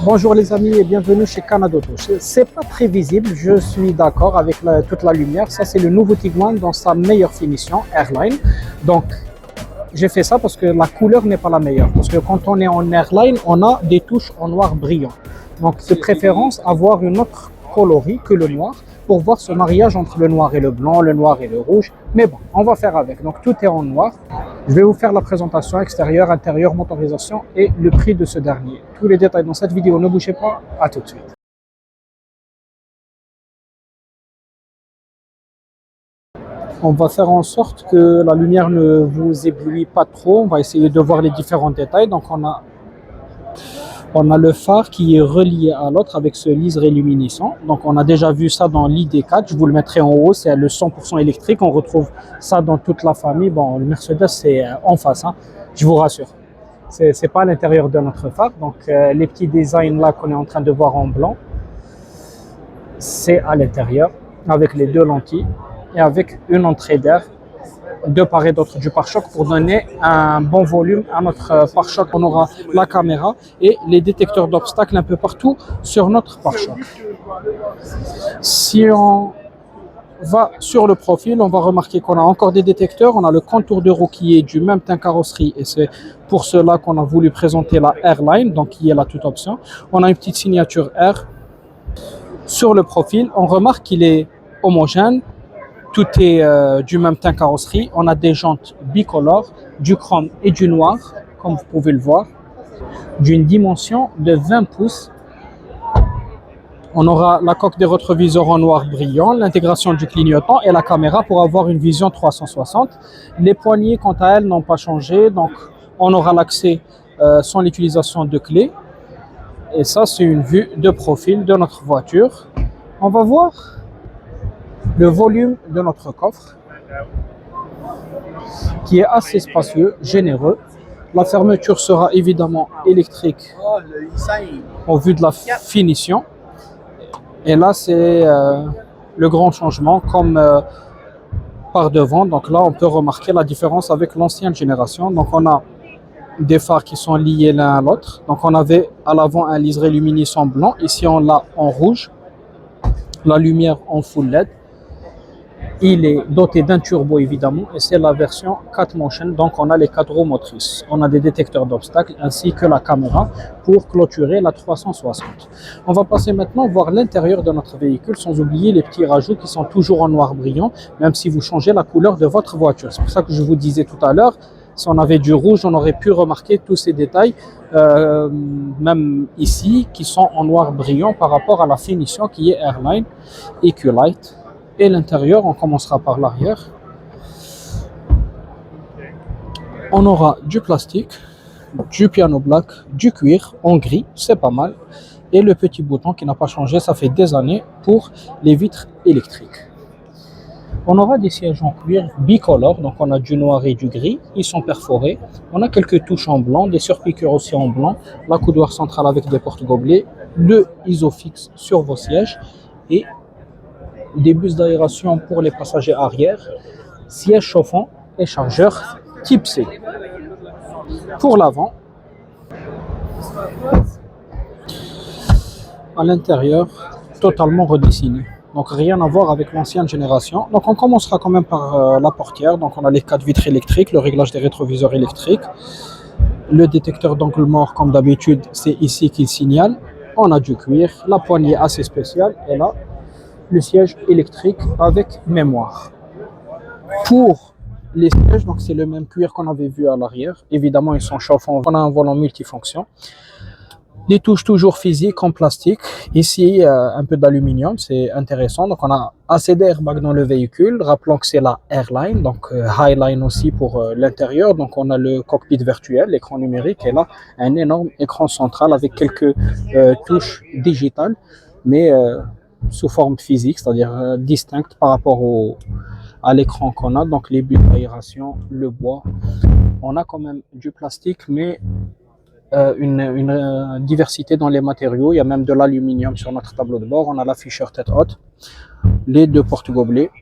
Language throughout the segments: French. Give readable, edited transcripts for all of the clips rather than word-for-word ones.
Bonjour les amis et bienvenue chez Canada Auto. C'est pas très visible, je suis d'accord avec toute la lumière. Ça c'est le nouveau Tiguan dans sa meilleure finition, Airline. Donc j'ai fait ça parce que la couleur n'est pas la meilleure. Parce que quand on est en Airline, on a des touches en noir brillant. Donc de préférence avoir une autre coloris que le noir pour voir ce mariage entre le noir et le blanc, le noir et le rouge. Mais bon, on va faire avec. Donc tout est en noir. Je vais vous faire la présentation extérieure, intérieure, motorisation et le prix de ce dernier. Tous les détails dans cette vidéo, ne bougez pas, à tout de suite. On va faire en sorte que la lumière ne vous éblouit pas trop. On va essayer de voir les différents détails. Donc on a le phare qui est relié à l'autre avec ce liseré luminescent. Donc on a déjà vu ça dans l'ID4, je vous le mettrai en haut, c'est le 100% électrique. On retrouve ça dans toute la famille. Bon, le Mercedes c'est en face, hein, je vous rassure. C'est pas à l'intérieur de notre phare. Donc les petits designs là qu'on est en train de voir en blanc, c'est à l'intérieur avec les deux lentilles et avec une entrée d'air de part et d'autre du pare-choc pour donner un bon volume à notre pare-choc. On aura la caméra et les détecteurs d'obstacles un peu partout sur notre pare-choc. Si on va sur le profil, on va remarquer qu'on a encore des détecteurs. On a le contour de roue qui est du même teint carrosserie et c'est pour cela qu'on a voulu présenter la Airline, donc qui est la toute option. On a une petite signature Air. Sur le profil, on remarque qu'il est homogène. Tout est du même teint carrosserie. On a des jantes bicolores, du chrome et du noir, comme vous pouvez le voir, d'une dimension de 20 pouces. On aura la coque des rétroviseurs en noir brillant, l'intégration du clignotant et la caméra pour avoir une vision 360. Les poignées, quant à elles, n'ont pas changé. Donc, on aura l'accès sans l'utilisation de clés. Et ça, c'est une vue de profil de notre voiture. On va voir le volume de notre coffre qui est assez spacieux, généreux. La fermeture sera évidemment électrique au vu de la finition. Et là, c'est le grand changement comme par devant. Donc là, on peut remarquer la différence avec l'ancienne génération. Donc on a des phares qui sont liés l'un à l'autre. Donc on avait à l'avant un liseré luminescent blanc. Ici, on l'a en rouge. La lumière en full LED. Il est doté d'un turbo évidemment et c'est la version 4 motion, donc on a les 4 roues motrices. On a des détecteurs d'obstacles ainsi que la caméra pour clôturer la 360. On va passer maintenant voir l'intérieur de notre véhicule sans oublier les petits rajouts qui sont toujours en noir brillant, même si vous changez la couleur de votre voiture. C'est pour ça que je vous disais tout à l'heure, si on avait du rouge, on aurait pu remarquer tous ces détails, même ici, qui sont en noir brillant par rapport à la finition qui est Airline EQ-Lite. Et l'intérieur, on commencera par l'arrière. On aura du plastique, du piano black, du cuir en gris, c'est pas mal. Et le petit bouton qui n'a pas changé, ça fait des années, pour les vitres électriques. On aura des sièges en cuir bicolore, donc on a du noir et du gris, ils sont perforés. On a quelques touches en blanc, des surpiqûres aussi en blanc, la coudoir centrale avec des portes gobelets, le ISOFIX sur vos sièges et des bus d'aération pour les passagers arrière, sièges chauffants et chargeurs type C. Pour l'avant, à l'intérieur, totalement redessiné. Donc rien à voir avec l'ancienne génération. Donc on commencera quand même par la portière. Donc on a les 4 vitres électriques, le réglage des rétroviseurs électriques, le détecteur d'angle mort comme d'habitude, c'est ici qu'il signale. On a du cuir, la poignée assez spéciale et là, le siège électrique avec mémoire. Pour les sièges, donc c'est le même cuir qu'on avait vu à l'arrière. Évidemment, ils sont chauffants. On a un volant multifonction. Les touches toujours physiques en plastique. Ici, un peu d'aluminium, c'est intéressant. Donc, on a assez d'airbags dans le véhicule. Rappelons que c'est la Airline, donc Highline aussi pour l'intérieur. Donc, on a le cockpit virtuel, l'écran numérique, et là, un énorme écran central avec quelques touches digitales, mais sous forme physique, c'est-à-dire distincte par rapport à l'écran qu'on a. Donc les bulles d'aération, le bois. On a quand même du plastique, mais une diversité dans les matériaux. Il y a même de l'aluminium sur notre tableau de bord. On a l'afficheur tête haute, les deux portes gobelets,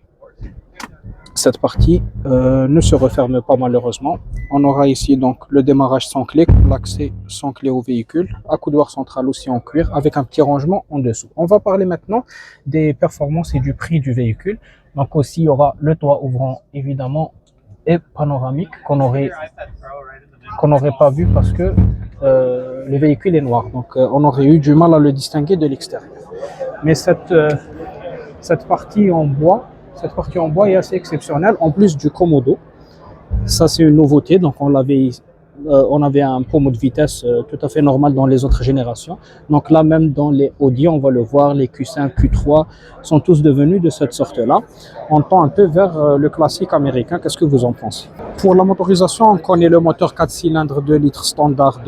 cette partie ne se referme pas malheureusement. On aura ici donc le démarrage sans clé, l'accès sans clé au véhicule, accoudoir central aussi en cuir avec un petit rangement en dessous. On va parler maintenant des performances et du prix du véhicule. Donc aussi il y aura le toit ouvrant évidemment et panoramique qu'on n'aurait pas vu parce que le véhicule est noir. Donc on aurait eu du mal à le distinguer de l'extérieur. Mais cette partie en bois est assez exceptionnelle, en plus du commodo. Ça, c'est une nouveauté. Donc, on avait un pommeau de vitesse tout à fait normal dans les autres générations. Donc là, même dans les Audi, on va le voir, les Q5, Q3 sont tous devenus de cette sorte-là. On tend un peu vers le classique américain. Qu'est-ce que vous en pensez? Pour la motorisation, on connaît le moteur 4 cylindres 2 litres standard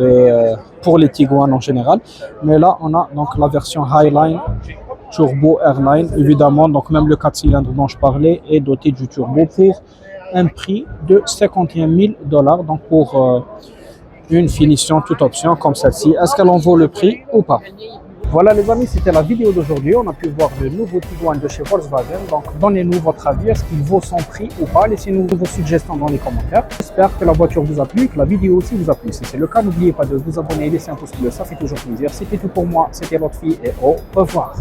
pour les Tiguan en général. Mais là, on a donc la version Highline Turbo Airline, évidemment, donc même le 4 cylindres dont je parlais est doté du turbo pour un prix de $51 000, donc pour une finition toute option comme celle-ci. Est-ce qu'elle en vaut le prix ou pas? Voilà les amis, c'était la vidéo d'aujourd'hui. On a pu voir le nouveau Tiguan de chez Volkswagen. Donc donnez-nous votre avis, est-ce qu'il vaut son prix ou pas? Laissez-nous vos suggestions dans les commentaires. J'espère que la voiture vous a plu et que la vidéo aussi vous a plu. Si c'est le cas, n'oubliez pas de vous abonner et laisser un pouce bleu, ça fait toujours plaisir. C'était tout pour moi, c'était votre fille et au revoir.